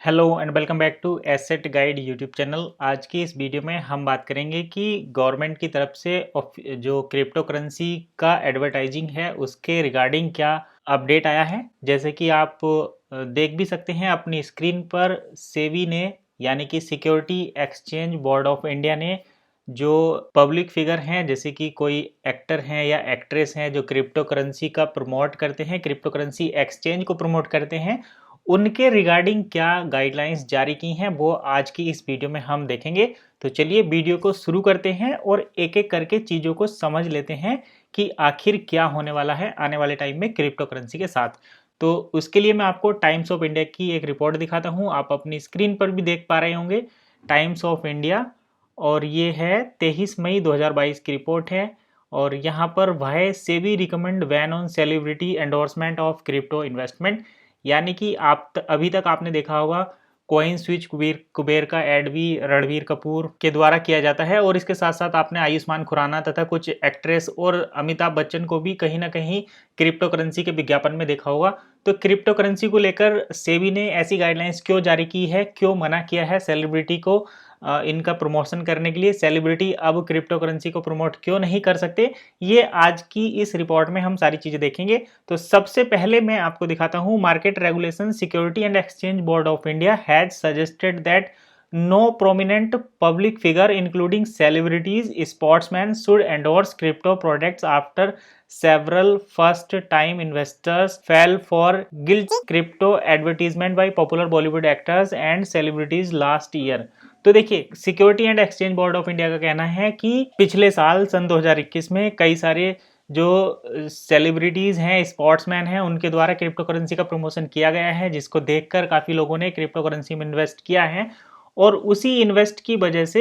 Hello and welcome back to Asset Guide YouTube channel. आज की इस वीडियो में हम बात करेंगे कि गवर्नमेंट की तरफ से जो क्रिप्टो करेंसी का एडवर्टाइजिंग है उसके रिगार्डिंग क्या अपडेट आया है। जैसे कि आप देख भी सकते हैं अपनी स्क्रीन पर, सेबी ने यानी कि security exchange board of India ने जो पब्लिक फिगर हैं, जैसे कि कोई एक्टर हैं या एक्ट्रेस हैं जो क्रिप्टो करेंसी का प्रमोट करते हैं, क्रिप्टो करेंसी एक्सचेंज को प्रमोट करते हैं, उनके रिगार्डिंग क्या गाइडलाइंस जारी की हैं वो आज की इस वीडियो में हम देखेंगे। तो चलिए वीडियो को शुरू करते हैं और एक एक करके चीज़ों को समझ लेते हैं कि आखिर क्या होने वाला है आने वाले टाइम में क्रिप्टो करेंसी के साथ। तो उसके लिए मैं आपको टाइम्स ऑफ इंडिया की एक रिपोर्ट दिखाता हूँ। आप अपनी स्क्रीन पर भी देख पा रहे होंगे टाइम्स ऑफ इंडिया, और ये है 23 मई 2022 की रिपोर्ट है। और यहाँ पर why SEBI recommend ban on celebrity endorsement of crypto investment, यानी कि अभी तक आपने देखा होगा कॉइन स्विच कुबेर का एड भी रणबीर कपूर के द्वारा किया जाता है, और इसके साथ साथ आपने आयुष्मान खुराना तथा कुछ एक्ट्रेस और अमिताभ बच्चन को भी कहीं ना कहीं क्रिप्टो करेंसी के विज्ञापन में देखा होगा। तो क्रिप्टो करेंसी को लेकर सेबी ने ऐसी गाइडलाइंस क्यों जारी की है, क्यों मना किया है सेलिब्रिटी को इनका प्रमोशन करने के लिए, सेलिब्रिटी अब क्रिप्टो करेंसी को प्रमोट क्यों नहीं कर सकते, ये आज की इस रिपोर्ट में हम सारी चीजें देखेंगे। तो सबसे पहले मैं आपको दिखाता हूं, market regulation security and exchange board of India has suggested that no prominent public figure including celebrities, sportsmen should endorse crypto products after several first time investors fell for guilty crypto advertisement by popular Bollywood actors and celebrities last year। तो देखिए, security and exchange board of India का कहना है कि पिछले साल सन 2021 में कई सारे जो सेलिब्रिटीज हैं, स्पोर्ट्समैन हैं, उनके द्वारा क्रिप्टो करेंसी का प्रमोशन किया गया है, जिसको देखकर काफी लोगों ने क्रिप्टो करेंसी में इन्वेस्ट किया है, और उसी इन्वेस्ट की वजह से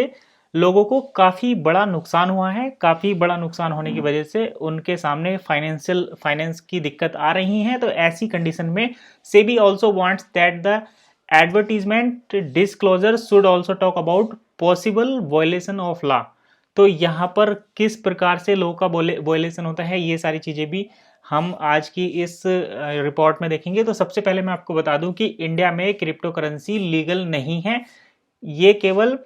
लोगों को काफ़ी बड़ा नुकसान हुआ है। काफ़ी बड़ा नुकसान होने की वजह से उनके सामने फाइनेंस की दिक्कत आ रही है। तो ऐसी कंडीशन में SEBI also wants that the advertisement disclosure should also talk about possible violation of law. तो यहाँ पर किस प्रकार से लॉ का वायलेशन होता है, ये सारी चीज़ें भी हम आज की इस रिपोर्ट में देखेंगे। तो सबसे पहले मैं आपको बता दूं कि इंडिया में क्रिप्टो करेंसी लीगल नहीं है, ये केवल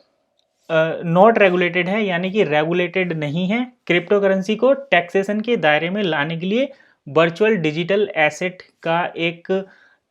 नॉट रेगुलेटेड है, यानी कि रेगुलेटेड नहीं है। क्रिप्टो करेंसी को टैक्सेशन के दायरे में लाने के लिए वर्चुअल डिजिटल एसेट का एक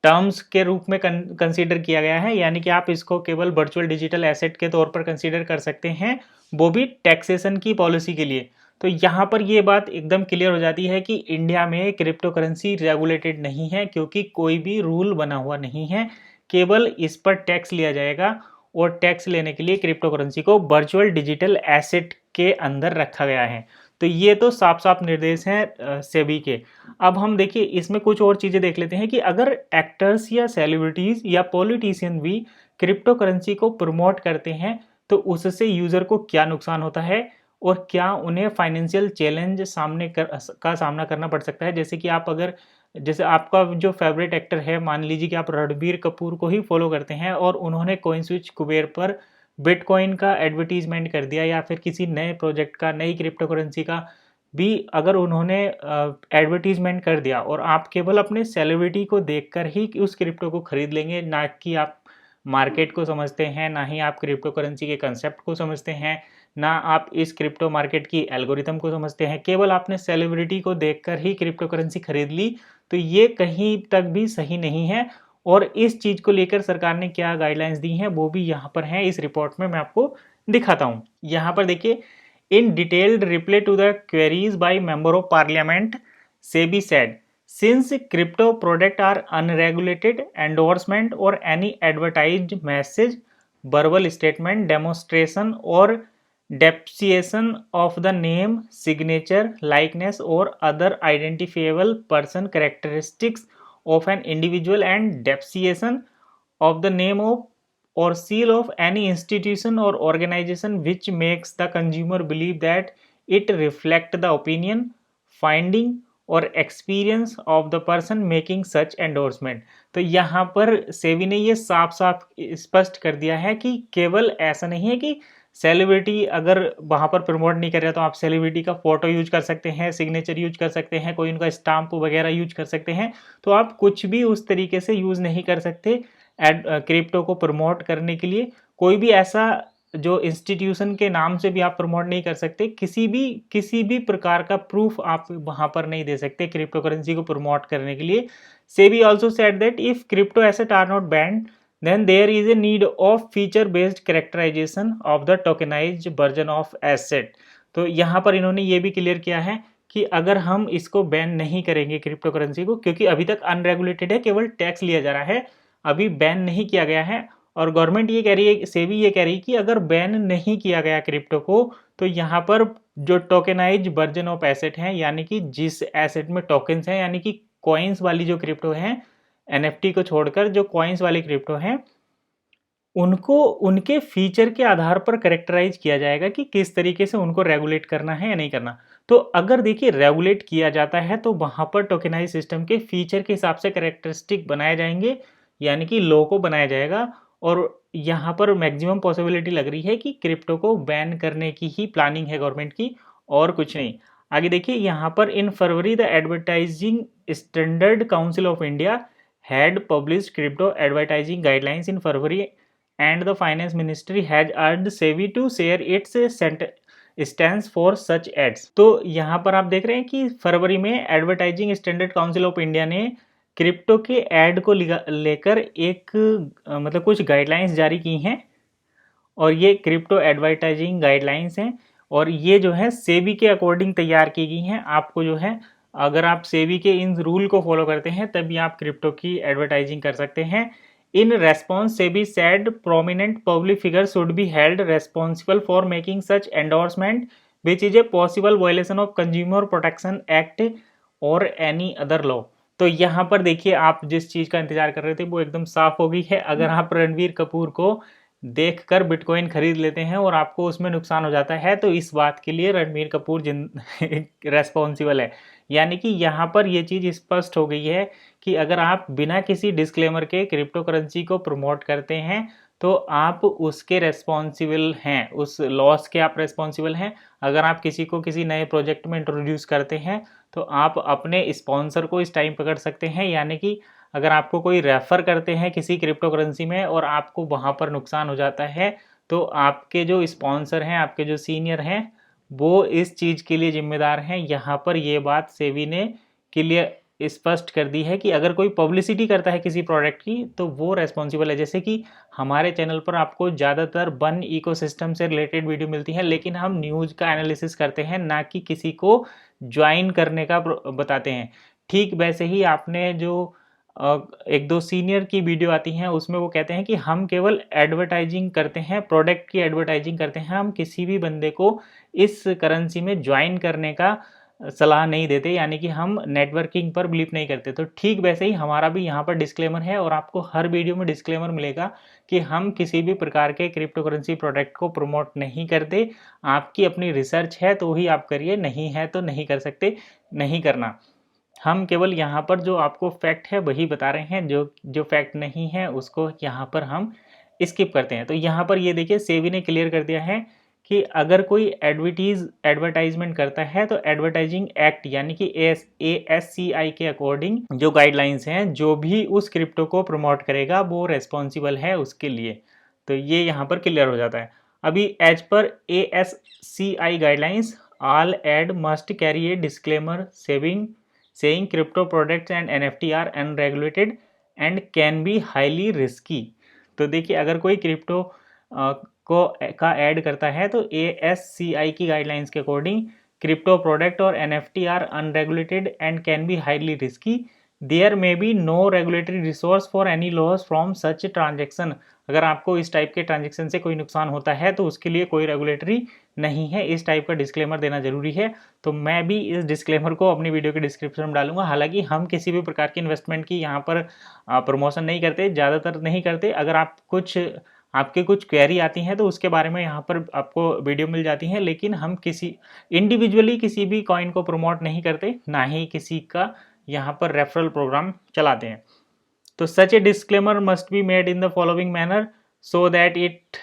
टर्म्स के रूप में कंसीडर किया गया है, यानी कि आप इसको केवल वर्चुअल डिजिटल एसेट के तौर पर कंसीडर कर सकते हैं, वो भी टैक्सेशन की पॉलिसी के लिए। तो यहाँ पर ये बात एकदम क्लियर हो जाती है कि इंडिया में क्रिप्टो करेंसी रेगुलेटेड नहीं है, क्योंकि कोई भी रूल बना हुआ नहीं है, केवल इस पर टैक्स लिया जाएगा, और टैक्स लेने के लिए क्रिप्टो करेंसी को वर्चुअल डिजिटल एसेट के अंदर रखा गया है। तो ये तो साफ साफ निर्देश हैं सेबी के। अब हम देखिए इसमें कुछ और चीज़ें देख लेते हैं कि अगर एक्टर्स या सेलिब्रिटीज या पॉलिटिशियन भी क्रिप्टो करेंसी को प्रमोट करते हैं तो उससे यूज़र को क्या नुकसान होता है, और क्या उन्हें फाइनेंशियल चैलेंज का सामना करना पड़ सकता है। जैसे कि आप अगर, जैसे आपका जो फेवरेट एक्टर है, मान लीजिए कि आप रणबीर कपूर को ही फॉलो करते हैं और उन्होंने कॉइन स्विच कुबेर पर बिटकॉइन का एडवर्टीजमेंट कर दिया, या फिर किसी नए प्रोजेक्ट का, नई क्रिप्टो करेंसी का भी अगर उन्होंने एडवर्टीजमेंट कर दिया, और आप केवल अपने सेलिब्रिटी को देखकर ही उस क्रिप्टो को खरीद लेंगे, ना कि आप मार्केट को समझते हैं, ना ही आप क्रिप्टो करेंसी के कंसेप्ट को समझते हैं, ना आप इस क्रिप्टो मार्केट की एल्गोरिथम को समझते हैं, केवल आपने सेलिब्रिटी को देखकर ही क्रिप्टो करेंसी खरीद ली, तो ये कहीं तक भी सही नहीं है। और इस चीज़ को लेकर सरकार ने क्या गाइडलाइंस दी हैं वो भी यहाँ पर हैं, इस रिपोर्ट में मैं आपको दिखाता हूँ। यहाँ पर देखिए, in detailed reply to the queries by member of parliament, SEBI said since crypto product are unregulated, endorsement or any advertised message, verbal statement, demonstration or depreciation of the name, signature, likeness or other identifiable person characteristics of an individual, and depreciation of the name of or seal of any institution or organization which makes the consumer believe that it reflect the opinion, finding और experience of the person making such endorsement. तो यहाँ पर सेबी ने ये साफ साफ स्पष्ट कर दिया है कि केवल ऐसा नहीं है कि सेलिब्रिटी अगर वहाँ पर प्रमोट नहीं कर रहा तो आप सेलिब्रिटी का फोटो यूज कर सकते हैं, सिग्नेचर यूज कर सकते हैं, कोई उनका स्टाम्प वगैरह यूज कर सकते हैं, तो आप कुछ भी उस तरीके से यूज नहीं कर सकते क्रिप्टो को प्रमोट करने के लिए कोई भी ऐसा जो इंस्टीट्यूशन के नाम से भी आप प्रमोट नहीं कर सकते, किसी भी प्रकार का प्रूफ आप वहां पर नहीं दे सकते क्रिप्टो करेंसी को प्रमोट करने के लिए। SEBI also said that if crypto asset are not banned then there is a need of feature based characterization of the tokenized version of asset. तो यहाँ पर इन्होंने ये भी क्लियर किया है कि अगर हम इसको बैन नहीं करेंगे क्रिप्टो करेंसी को, क्योंकि अभी तक अनरेगुलेटेड है, केवल टैक्स लिया जा रहा है, अभी बैन नहीं किया गया है। और गवर्नमेंट ये कह रही है, सेबी ये कह रही है कि अगर बैन नहीं किया गया क्रिप्टो को तो यहाँ पर जो टोकेनाइज वर्जन ऑफ एसेट है, यानी कि जिस एसेट में टोकन्स हैं, यानी कि कॉइन्स वाली जो क्रिप्टो है, एनएफटी को छोड़कर जो कॉइन्स वाली क्रिप्टो है, उनको उनके फीचर के आधार पर करेक्टराइज किया जाएगा कि किस तरीके से उनको रेगुलेट करना है या नहीं करना। तो अगर देखिए रेगुलेट किया जाता है तो वहां पर टोकेनाइज सिस्टम के फीचर के हिसाब से करेक्टरिस्टिक बनाए जाएंगे, यानी कि लॉ को बनाया जाएगा। और यहाँ पर मैक्सिमम पॉसिबिलिटी लग रही है कि क्रिप्टो को बैन करने की ही प्लानिंग है गवर्नमेंट की, और कुछ नहीं। आगे देखिए यहाँ पर in February the advertising standard council of India had published crypto advertising guidelines in February and the finance ministry has urged SEBI to share its stance for such ads। तो यहाँ पर आप देख रहे हैं कि फरवरी में advertising standard council of India ने क्रिप्टो के ऐड को लेकर एक मतलब कुछ गाइडलाइंस जारी की हैं, और ये क्रिप्टो एडवर्टाइजिंग गाइडलाइंस हैं, और ये जो है सेबी के अकॉर्डिंग तैयार की गई हैं। आपको जो है अगर आप सेबी के इन रूल को फॉलो करते हैं तभी आप क्रिप्टो की एडवर्टाइजिंग कर सकते हैं। In response SEBI said prominent public figure should be held responsible for making such endorsement which is a possible violation of consumer protection act और एनी अदर लॉ। तो यहाँ पर देखिए आप जिस चीज का इंतजार कर रहे थे वो एकदम साफ हो गई है। अगर आप रणवीर कपूर को देखकर बिटकॉइन खरीद लेते हैं और आपको उसमें नुकसान हो जाता है तो इस बात के लिए रणबीर कपूर रेस्पॉन्सिबल है। यानी कि यहाँ पर यह चीज स्पष्ट हो गई है कि अगर आप बिना किसी डिस्क्लेमर के क्रिप्टो करेंसी को प्रमोट करते हैं तो आप उसके रेस्पॉन्सिबल हैं, उस लॉस के आप रेस्पॉन्सिबल हैं। अगर आप किसी को किसी नए प्रोजेक्ट में इंट्रोड्यूस करते हैं तो आप अपने स्पॉन्सर को इस टाइम पकड़ सकते हैं। यानी कि अगर आपको कोई रेफर करते हैं किसी क्रिप्टो करेंसी में और आपको वहां पर नुकसान हो जाता है तो आपके जो स्पॉन्सर हैं, आपके जो सीनियर हैं, वो इस चीज़ के लिए जिम्मेदार हैं। यहाँ पर ये बात सेबी ने क्लियर स्पष्ट कर दी है कि अगर कोई पब्लिसिटी करता है किसी प्रोडक्ट की तो वो रेस्पॉन्सिबल है। जैसे कि हमारे चैनल पर आपको ज़्यादातर वन इकोसिस्टम से रिलेटेड वीडियो मिलती है, लेकिन हम न्यूज़ का एनालिसिस करते हैं, ना कि किसी को ज्वाइन करने का बताते हैं। ठीक वैसे ही आपने जो एक दो सीनियर की वीडियो आती हैं उसमें वो कहते हैं कि हम केवल एडवर्टाइजिंग करते हैं, प्रोडक्ट की एडवर्टाइजिंग करते हैं, हम किसी भी बंदे को इस करेंसी में ज्वाइन करने का सलाह नहीं देते, यानी कि हम नेटवर्किंग पर बिलीव नहीं करते। तो ठीक वैसे ही हमारा भी यहाँ पर डिस्क्लेमर है, और आपको हर वीडियो में डिस्क्लेमर मिलेगा कि हम किसी भी प्रकार के क्रिप्टो करेंसी प्रोडक्ट को प्रमोट नहीं करते। आपकी अपनी रिसर्च है तो ही आप करिए, नहीं है तो नहीं कर सकते, नहीं करना। हम केवल यहाँ पर जो आपको फैक्ट है वही बता रहे हैं, जो फैक्ट नहीं है उसको यहाँ पर हम स्किप करते हैं। तो यहाँ पर ये देखिए सेबी ने क्लियर कर दिया है कि अगर कोई एडवर्टाइजमेंट करता है तो एडवर्टाइजिंग एक्ट यानी कि ASCI के अकॉर्डिंग जो गाइडलाइंस हैं, जो भी उस क्रिप्टो को प्रमोट करेगा वो रेस्पॉन्सिबल है उसके लिए। तो ये यहाँ पर क्लियर हो जाता है। अभी as per ASCI guidelines all ad must carry a disclaimer saying crypto products and NFT are unregulated and can be highly risky। तो देखिए अगर कोई क्रिप्टो का ऐड करता है तो ASCI की गाइडलाइंस के अकॉर्डिंग क्रिप्टो प्रोडक्ट और NFT are unregulated and can be highly risky. There may be no regulatory resource for any loss from such transaction. अगर आपको इस टाइप के ट्रांजेक्शन से कोई नुकसान होता है तो उसके लिए कोई रेगुलेटरी नहीं है। इस टाइप का डिस्क्लेमर देना जरूरी है। तो मैं भी इस डिस्क्लेमर को अपनी वीडियो के डिस्क्रिप्शन में डालूंगा। हालांकि हम किसी भी प्रकार की इन्वेस्टमेंट की यहाँ पर प्रमोशन नहीं करते, ज़्यादातर नहीं करते। अगर आपके कुछ क्वेरी आती हैं तो उसके बारे में यहाँ पर आपको वीडियो मिल जाती है, लेकिन हम किसी इंडिविजुअली किसी भी कॉइन को प्रमोट नहीं करते, ना ही किसी का यहाँ पर रेफरल प्रोग्राम चलाते हैं। तो such a disclaimer must be made in the following manner so that it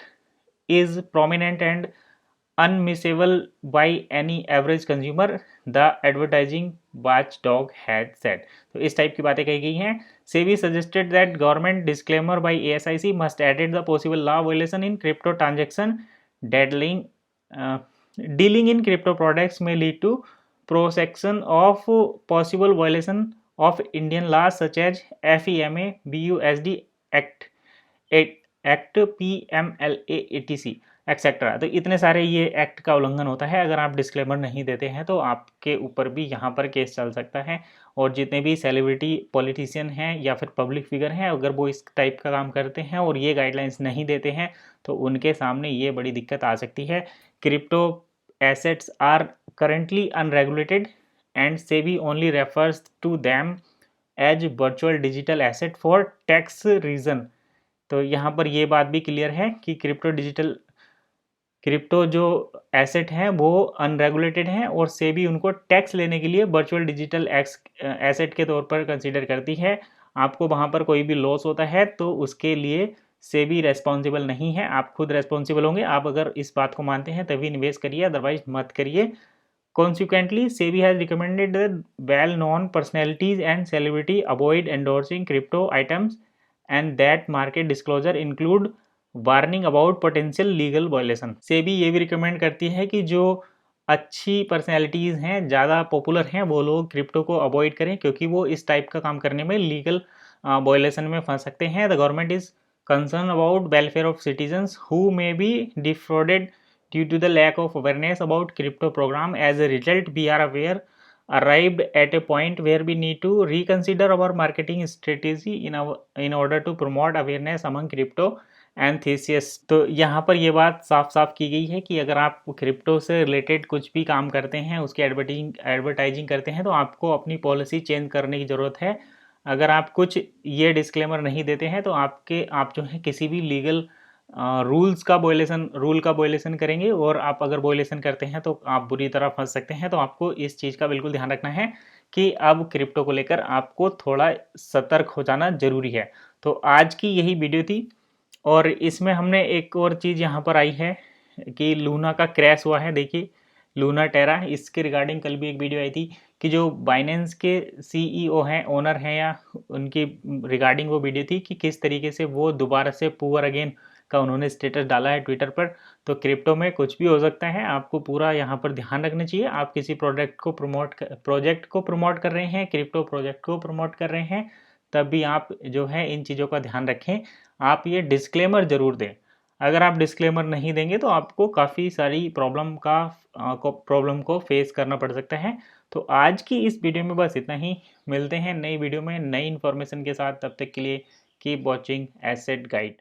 is prominent and unmissable by any average consumer, the advertising watchdog had said। तो इस टाइप की बातें कही गई हैं। SEBI suggested that government disclaimer by ASIC must added the possible law violation in crypto transaction dealing in crypto products may lead to prosecution of possible violation of Indian laws such as FEMA, BUSD Act act PMLA ATC etcetera. तो इतने सारे ये act का उल्लंघन होता है। अगर आप डिस्क्लेमर नहीं देते हैं तो आपके ऊपर भी यहाँ पर केस चल सकता है। और जितने भी सेलिब्रिटी पॉलिटिशियन हैं या फिर पब्लिक फिगर हैं, अगर वो इस टाइप का काम करते हैं और ये गाइडलाइंस नहीं देते हैं तो उनके सामने ये बड़ी दिक्कत आ सकती है। Crypto assets are currently unregulated and SEBI only refers to them as virtual digital asset for tax reason. तो यहाँ पर ये बात भी क्लियर है कि क्रिप्टो जो एसेट हैं वो अनरेगुलेटेड हैं और सेबी उनको टैक्स लेने के लिए वर्चुअल डिजिटल एसेट के तौर पर कंसीडर करती है। आपको वहाँ पर कोई भी लॉस होता है तो उसके लिए सेबी रेस्पॉन्सिबल नहीं है, आप खुद रेस्पॉन्सिबल होंगे। आप अगर इस बात को मानते हैं तभी निवेश करिए, अदरवाइज मत करिए। Consequently, SEBI has recommended that well-known personalities and celebrity avoid endorsing crypto items and that market disclosure include warning about potential legal violation. SEBI ये भी रिकमेंड करती है कि जो अच्छी पर्सनैलिटीज़ हैं, ज़्यादा पॉपुलर हैं, वो लोग क्रिप्टो को अवॉइड करें क्योंकि वो इस टाइप का काम करने में लीगल वायलेशन में फंस सकते हैं। The government is concern about welfare of citizens who may be defrauded due to the lack of awareness about crypto program. As a result, we are arrived at a point where we need to reconsider our marketing strategy in order to promote awareness among crypto enthusiasts। तो यहाँ पर ये बात साफ साफ की गई है कि अगर आप क्रिप्टो से रिलेटेड कुछ भी काम करते हैं, उसकी एडवर्टाइजिंग करते हैं, तो आपको अपनी पॉलिसी चेंज करने की ज़रूरत है। अगर आप कुछ ये डिस्क्लेमर नहीं देते हैं तो आप जो है किसी भी लीगल रूल का वायलेशन करेंगे और आप अगर वायलेशन करते हैं तो आप बुरी तरह फंस सकते हैं। तो आपको इस चीज़ का बिल्कुल ध्यान रखना है कि अब क्रिप्टो को लेकर आपको थोड़ा सतर्क हो जाना ज़रूरी है। तो आज की यही वीडियो थी और इसमें हमने एक और चीज़ यहाँ पर आई है कि लूना का क्रैश हुआ है। देखिए लूना टेरा, इसके रिगार्डिंग कल भी एक वीडियो आई थी कि जो बाइनेंस के CEO हैं, ओनर हैं, या उनकी रिगार्डिंग वो वीडियो थी कि किस तरीके से वो दोबारा से पुअर अगेन का उन्होंने स्टेटस डाला है ट्विटर पर। तो क्रिप्टो में कुछ भी हो सकता है, आपको पूरा यहाँ पर ध्यान रखना चाहिए। आप किसी प्रोजेक्ट को प्रमोट कर रहे हैं, क्रिप्टो प्रोजेक्ट को प्रमोट कर रहे हैं, तब भी आप जो है इन चीज़ों का ध्यान रखें। आप ये डिस्क्लेमर ज़रूर दें। अगर आप डिस्क्लेमर नहीं देंगे तो आपको काफ़ी सारी प्रॉब्लम को फेस करना पड़ सकता है। तो आज की इस वीडियो में बस इतना ही। मिलते हैं नई वीडियो में नई इन्फॉर्मेशन के साथ। तब तक के लिए कीप वॉचिंग एसेट गाइड।